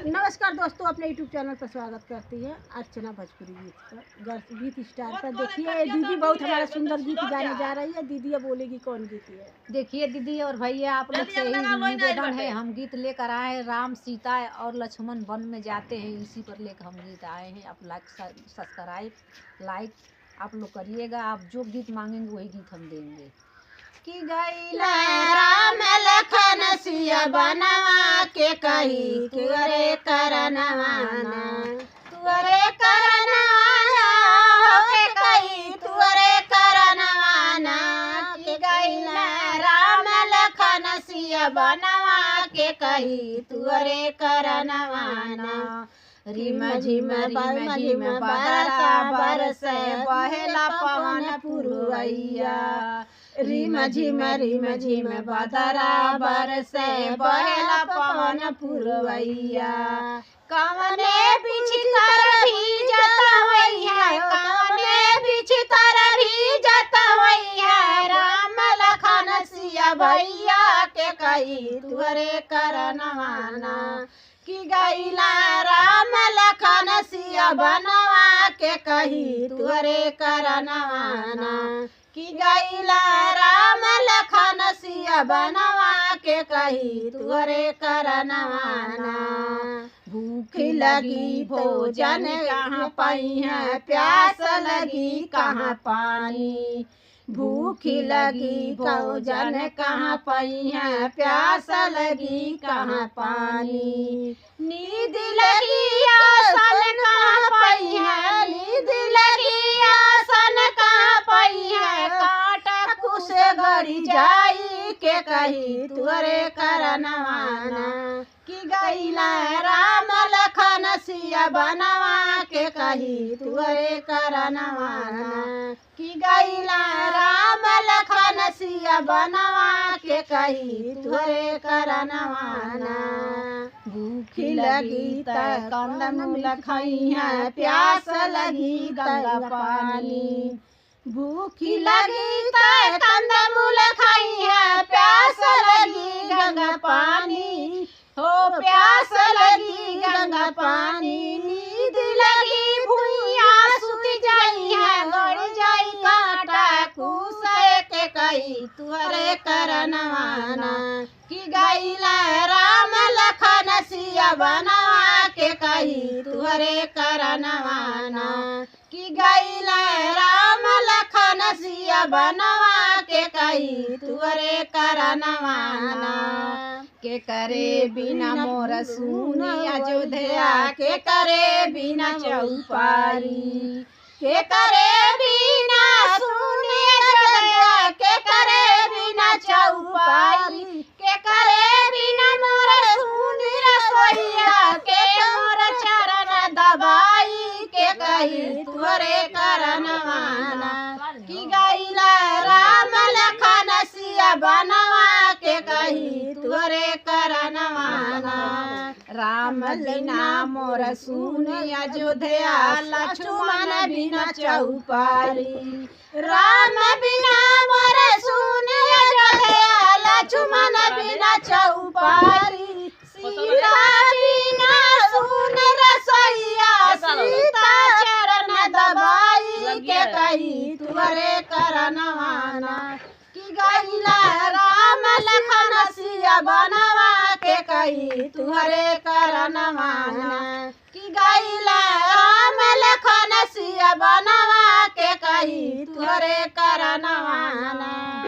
नमस्कार दोस्तों, अपने यूट्यूब चैनल पर स्वागत करती है अर्चना भोजपुरी गीत स्टार पर। देखिए दीदी बहुत हमारा सुंदर गीत गाने जा रही है। दीदी अब बोलेगी कौन गीत है। देखिए दीदी और भैया, आप लोग से ही निवेदन है, हम गीत लेकर आए हैं। राम सीता और लक्ष्मण वन में जाते हैं, इसी पर लेकर हम गीत आए हैं। आप लाइक आप लोग करिएगा। आप जो गीत मांगेंगे वही गीत हम देंगे। कि गईला राम लखन सिया बनवा के कही तुअरे करनवाना, तुअरे करनवाना के कही तुअरे करनवाना। कि गईला राम लखन सिया बनवा के कही तुअरे करनवाना। रिम झिम बरसा बरसे बहेला पवन पुरवैया। रिम झिम बदरा बरसे बहेला पवन पुरवैया। कवने बिछतर भीजत होइया, कवने बिछतर भीजत होइया। राम लखन सिया भैया के कही तुअरे करनवाना। कि गईला राम लखन सिया बनवा के कही तुअरे करनवाना। कि गईला राम लखन सिया बनवा के कही तुअरे करनवाना। भूख लगी भोजन कहाँ पाई है, प्यास लगी कहाँ पानी। भूख लगी भोजन कहाँ पाई है, प्यास लगी कहाँ पानी। नींद लगी आसन कहाँ पाई है, नींद लगी आसन कहाँ पाई है। काट कुश गड़ी जाई के कही तुअरे करनवाना। कि गईला राम लखन सिया बनवा के कही तुअरे करनवाना। कि गईला राम लखन सिया बनवा के कही तुअरे करनवाना। भूख लगी त कंदमूल खाई है, प्यास लगी गंगा पानी। भूख लगी त कंदमूल खाई है, प्यास लगी गंगा पानी। हो प्यास लगी गंगा पानी। नींद लगी भुइया सुत जाई है, गड़ जाई कांटा कुसे के कही तुअरे करनवाना। कि गईला राम लखन सिया बनवा के कही तुअरे करनवाना। कि गईला राम लखन सिया बनवा के कही तुअरे करनवाना। के करे बिना मोर सुनी अयोध्या, के करे बिना चौपारी। के करे बिना सुनी अयोध्या, के करे बिना चौपारी। के करे बिना मोर सुनी रसोईया, के मोर चरण दबाई के कही तुअरे करनवाना। कि गईला राम लखन सिया बनवा के कही तुअरे करनवाना। राम बिना मोर सुनी अयोध्या, लक्ष्मण बिना चौपारी। राम बिना मोर सुनी अयोध्या, लक्ष्मण बिना चौपारी। सीता बिना सुन रसोईया, सीता चरण दबाई के कही तुअरे करनवाना। कि गईला राम लखन सिया बनवा के कही तुअरे करनवाना। कि गईला राम लखन सिया बनवा के कही तुअरे करनवाना।